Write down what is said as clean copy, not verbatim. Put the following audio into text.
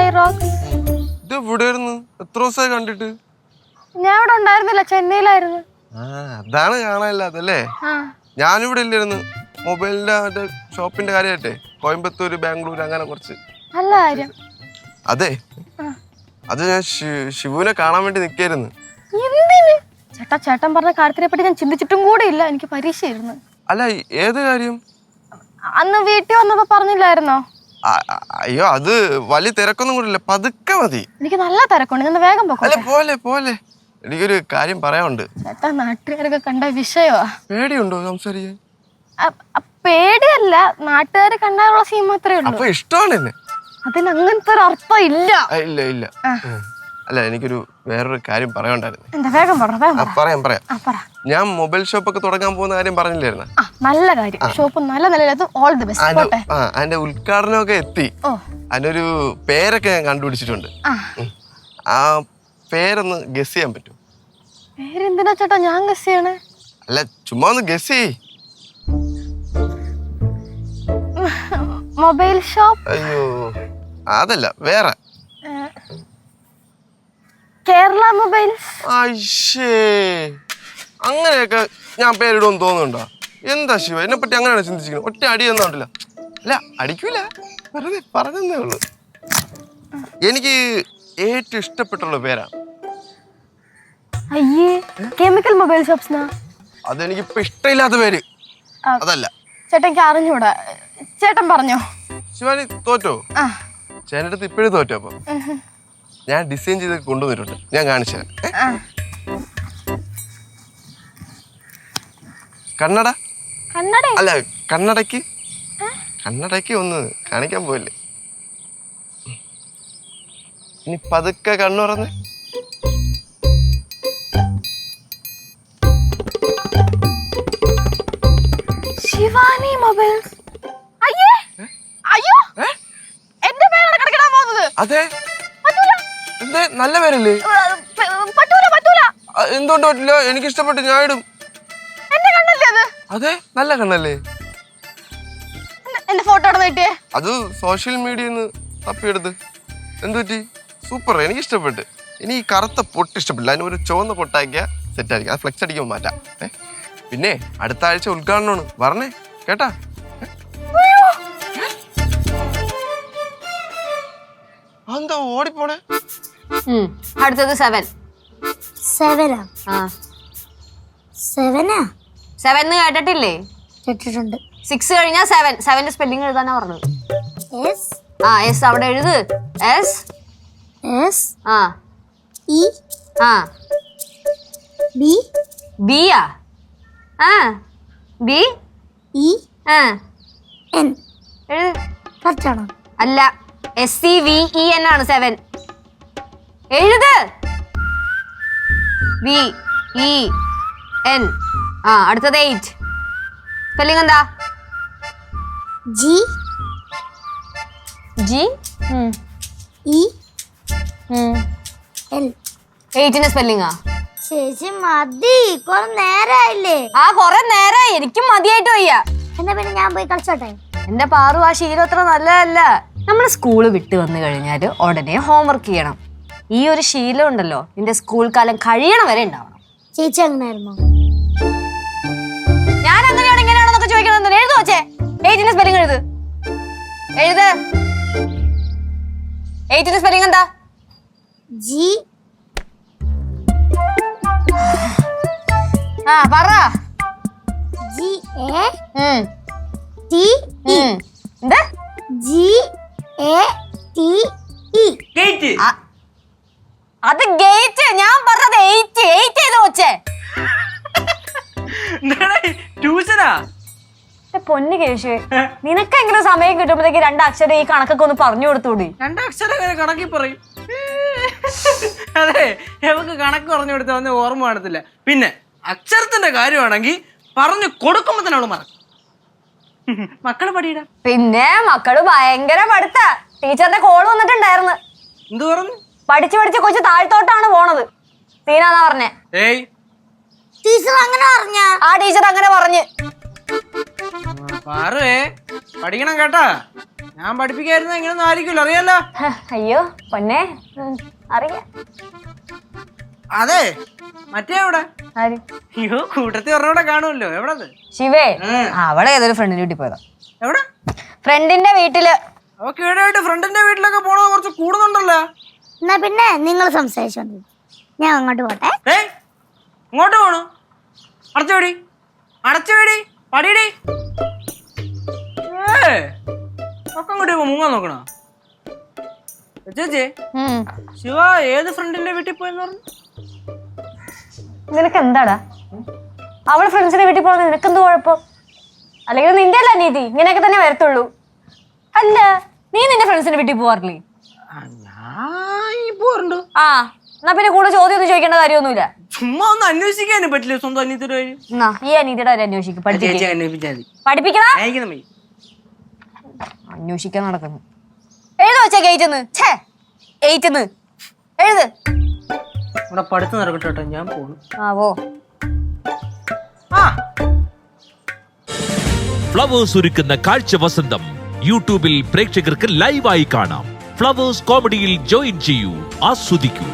ഐറോക്സ്. ഇത് എവിടെയായിരുന്നു? എത്ര ദിവസമായി കണ്ടിട്ട്? ഞാൻ ഇവിടെ ഉണ്ടായിരുന്നില്ല, ചെന്നൈയിലായിരുന്നു. അതാണ് കാണാനില്ലാത്തല്ലേ? ഞാനിവിടെ ഇല്ലായിരുന്നു. മൊബൈലിന്റെ ഷോപ്പിന്റെ കാര്യമായിട്ടെ കോയമ്പത്തൂര്, ബാംഗ്ലൂർ അങ്ങനെ കുറച്ച്. നല്ല കാര്യം. അതെ, അത് ഞാൻ ശിവുവിനെ കാണാൻ വേണ്ടി നിൽക്കായിരുന്നു. ചേട്ടാ, ചേട്ടൻ പറഞ്ഞ കാര്യത്തിനെ പറ്റി ഞാൻ ചിന്തിച്ചിട്ടും കൂടെ ഇല്ല. എനിക്ക് പരീക്ഷയായിരുന്നു. അല്ല, ഏത് കാര്യം? അന്ന് വീട്ടിൽ വന്നപ്പോ പറഞ്ഞില്ലായിരുന്നോ? അയ്യോ, അത് വലിയ തിരക്കൊന്നും കൂടില്ല, പതുക്കെ മതി. എനിക്ക് നല്ല തിരക്കുണ്ട്, ഞാൻ വേഗം പോകോ. അല്ല, പോലെ പോലെ എനിക്കൊരു കാര്യം പറയാനുണ്ട്. ചേട്ടാ, നാട്ടുകാരൊക്കെ കണ്ട വിഷയമാ. പേടിയുണ്ടോ സംസാരിക്കാൻ? പേടിയല്ല, നാട്ടുകാരെ കണ്ടാലുള്ള സീൻ മാത്രമേ ഉള്ളൂ. അപ്പൊ ഇഷ്ടമാണ് എന്നെ? അതിന് അങ്ങനത്തെ ഒരു അർത്ഥം ഇല്ല. ഇല്ല ഇല്ല. അല്ല, എനിക്കൊരു വേറൊരു കാര്യം പറയാനുണ്ടായിരുന്നു. എന്താ? വേഗം പറയാം. ഞാൻ മൊബൈൽ ഷോപ്പ് ഒക്കെ തുടങ്ങാൻ പോകുന്ന കാര്യം പറഞ്ഞില്ലായിരുന്നു? നല്ല കാര്യം. ഷോപ്പ് നല്ല നിലയിലെത്തും. All the best. അതിന്റെ ഉദ്ഘാടനമൊക്കെ എത്തി. അതിനൊരു പേരൊക്കെ ഞാൻ കണ്ടുപിടിച്ചിട്ടുണ്ട്. ആ പേരൊന്ന് ഗസ് ചെയ്യാൻ പറ്റും? പേരെന്തിനാ ചേട്ടാ ഞാൻ ഗസ് ചെയ്യണേ? അല്ല, ചുമ്മാ ഒന്ന് ഗസ് ചെയ്യ്. Mobile shop? അയ്യോ, അതല്ല, വേറെ. കേരള മൊബൈൽസ്. അങ്ങനെയൊക്കെ ഞാൻ പേരിടുമെന്ന് തോന്നുന്നുണ്ടോ? എന്താ ശിവ, എന്നെ പറ്റി അങ്ങനെയാണ് ചിന്തിച്ചിരിക്കുന്നത്? ഒറ്റ അടിയൊന്നും ഉണ്ടല്ലോ. അല്ല, അടിക്കൂല, വെറുതെ പറഞ്ഞതേ ഉള്ളൂ. എനിക്ക് ഏറ്റവും ഇഷ്ടപ്പെട്ടുള്ള പേരാണ്. അയ്യേ, കെമിക്കൽ മൊബൈൽ ഷോപ്സ്. അതെനിക്കിപ്പോ ഇഷ്ടമില്ലാത്ത പേര്. അതല്ല ചേട്ടൻ, എനിക്ക് അറിഞ്ഞൂടാ. ചേട്ടൻ പറഞ്ഞോ. ശിവാനി തോറ്റോ? ചേട്ടൻ്റെ അടുത്ത് ഇപ്പോഴും തോറ്റോ? അപ്പൊ ഞാൻ ഡിസൈൻ ചെയ്ത് കൊണ്ടുവന്നിട്ടുണ്ട്, ഞാൻ കാണിച്ചു തരാം. കണ്ണട. അല്ല, കണ്ണടയ്ക്ക് ഒന്ന് കാണിക്കാൻ പോയില്ലേ? ഇനി പതുക്കെ കണ്ണു തുറന്ന്. ശിവാനി മൊബൈൽസ്. അയ്യോ, എന്റെ പേരാണ് കിടക്കാൻ പോകുന്നത്. അതെ, എന്തേ, നല്ല പേരല്ലേ? പറ്റൂല. എന്തുകൊണ്ട് പറ്റില്ല? എനിക്ക് ഇഷ്ടപ്പെട്ടു, ഞാൻ ഇടും. എന്റെ കണ്ണല്ലേ അത്? അതെ, നല്ല കണ്ണല്ലേ? എന്റെ ഫോട്ടോ കിട്ടിയേ? അത് സോഷ്യൽ മീഡിയന്ന് തപ്പിയെടുത്ത്. എന്തുപറ്റി? സൂപ്പർ, എനിക്ക് ഇഷ്ടപ്പെട്ടു. ഇനി ഈ കറുത്ത പൊട്ട് ഇഷ്ടപ്പെട്ടില്ല, അതിന് ഒരു ചുവന്ന പൊട്ടാക്കിയാൽ സെറ്റ് ആയിരിക്കും. അത് ഫ്ലെക്സ് അടിക്കുമ്പോൾ മാറ്റാം. പിന്നെ അടുത്ത ആഴ്ച ഉദ്ഘാടനമാണ്, പറഞ്ഞേ കേട്ടാ? എന്താ ഓടിപ്പോണേ? അടുത്തത് 7. 7 കേട്ടിട്ടില്ലേ? കേട്ടിട്ടുണ്ട്. 6 കഴിഞ്ഞാൽ 7. 7ന്റെ സ്പെല്ലിംഗ് എഴുതാനാ പറഞ്ഞത്. എസ് അവിടെ എഴുത്. എസ് ബിയാ? ബി അല്ല, SEVEN ആണ് 7. എഴുത്. VEN. അടുത്തത് 8. സ്പെല്ലിംഗ് എന്താ? G 8ന്റെ സ്പെല്ലിംഗാ? ചേച്ചി മതി, കൊറേ നേരായില്ലേ? കൊറേ നേരായി, എനിക്കും മതിയായിട്ട് വയ്യ. എന്നാ പിന്നെ ഞാൻ പോയി കളിച്ചോട്ടെ? എന്റെ പാറു, ആ ശീലം അത്ര നല്ലതല്ല. നമ്മൾ സ്കൂള് വിട്ട് വന്നു കഴിഞ്ഞാല് ഉടനെ ഹോംവർക്ക് ചെയ്യണം. ഈ ഒരു ശീലം ഉണ്ടല്ലോ, നിന്റെ സ്കൂൾ കാലം കഴിയണ വരെ ഉണ്ടാവണം. ചേച്ചി അങ്ങനെയായിരുന്നോ? ഞാൻ അങ്ങനെയാണ് ഇങ്ങനെയാണെന്നൊക്കെ ചോദിക്കണം. എഴുതു വച്ചേ. 8ന്റെ സ്പെല്ലിംഗ് എഴുത്. 8ന്റെ സ്പെല്ലിംഗ് എന്താ? G പറ. അത് ഗേറ്റ്. ഞാൻ പറഞ്ഞത് 8 ചെയ്ത് വെച്ചേ. പൊന്നു കേശു, നിനക്കെങ്കിലും സമയം കിട്ടുമ്പോഴത്തേക്ക് 2 അക്ഷരം ഈ കണക്കൊക്കെ ഒന്ന് പറഞ്ഞു കൊടുത്തൂടി. 2 അക്ഷരം കണക്കി പറയും. അതെ, നമുക്ക് കണക്ക് പറഞ്ഞു കൊടുത്താൽ ഒന്നും ഓർമ്മ കാണത്തില്ല. പിന്നെ അക്ഷരത്തിന്റെ കാര്യമാണെങ്കിൽ പറഞ്ഞു കൊടുക്കുമ്പോ തന്നെ അവള് മറക്കും. മക്കള് പഠിയിട. പിന്നെ മക്കള് ഭയങ്കര പഠിത്ത. ടീച്ചറിന്റെ കോള് വന്നിട്ടുണ്ടായിരുന്നു. എന്ത് പറഞ്ഞു? പഠിച്ച് കൊച്ചു താഴ്ത്തോട്ടാണ് പോണത്. സീനാന്നാ പറഞ്ഞേ. ടീച്ചർ അങ്ങനെ പറഞ്ഞ? ടീച്ചർ അങ്ങനെ പറഞ്ഞു. പാറേ പഠിക്കണം കേട്ടാ. ഞാൻ പഠിപ്പിക്കായിരുന്ന ഇങ്ങനൊന്നും ആയിരിക്കില്ല, അറിയാലോ. അയ്യോ പൊന്നെ, അറിയാം. അതെ, മറ്റേ എവിടെ? ആര്? അയ്യോ, കൂട്ടത്തിൽ ഒരെണ്ണോടെ കാണുമല്ലോ. എവിടെ? ശിവേ, അവളെ ഏതൊരു ഫ്രണ്ടിന്റെ വീട്ടിൽ പോയതാ. എവിടെ? ഫ്രണ്ടിന്റെ വീട്ടില്. അവക്ക് ഈടായിട്ട് ഫ്രണ്ടിന്റെ വീട്ടിലൊക്കെ പോണത് കുറച്ച് കൂടുന്നുണ്ടല്ലോ. എന്നാ പിന്നെ നിങ്ങൾ സംസാരിച്ചോണ്ട് ഞാൻ അങ്ങോട്ട് പോട്ടെ. ഇങ്ങോട്ട് പോണു. അടച്ചുപിടി, അടച്ചുപിടി, പടിയടി. ഒക്കെ അങ്ങോട്ട് മുങ്ങാൻ നോക്കണോ? ചേച്ചി, ശിവ ഏത് ഫ്രണ്ടിന്റെ വീട്ടിൽ പോയെന്ന് പറഞ്ഞു? നിനക്ക് എന്താടാ അവള് ഫ്രണ്ട്സിന്റെ വീട്ടിൽ പോകുന്നത്? നിനക്കെന്ത് കുഴപ്പം? അല്ലെങ്കിൽ നിന്റെ അല്ല നീതി, ഇങ്ങനെയൊക്കെ തന്നെ വരത്തുള്ളൂ. അല്ല, നീ നിന്റെ ഫ്രണ്ട്സിന്റെ വീട്ടിൽ പോവാറില്ലേ? ഞാൻ പോറുണ്ട്. ആ, എന്നാ പിന്നെ കൂടുതൽ ചോദ്യം ഒന്നും ചോദിക്കേണ്ട കാര്യമൊന്നുമില്ല. ചുമ്മാ ഒന്ന് അന്വേഷിക്കാനും പറ്റില്ല സ്വന്തം അനിയത്തിയുടെ കാര്യം. എന്നാ ഈ അനീതിയുടെ കാര്യം അന്വേഷിക്കും. ചേച്ചി അന്വേഷിച്ചാൽ മതി. പഠിപ്പിക്കണ അന്വേഷിക്കാൻ നടക്കുന്നു. എഴുത വെച്ചാ ഗേറ്റെന്ന് എഴുത്. ഇവിടെ പഠിത്തം നടക്കട്ടെ കേട്ടോ, ഞാൻ പോണു. ആവോ. ഫ്ലവേഴ്സ് ഒരുക്കുന്ന കാഴ്ച വസന്തം യൂട്യൂബിൽ പ്രേക്ഷകർക്ക് ലൈവായി കാണാം. ഫ്ലവേഴ്സ് കോമഡിയിൽ ജോയിൻ ചെയ്യൂ, ആസ്വദിക്കൂ.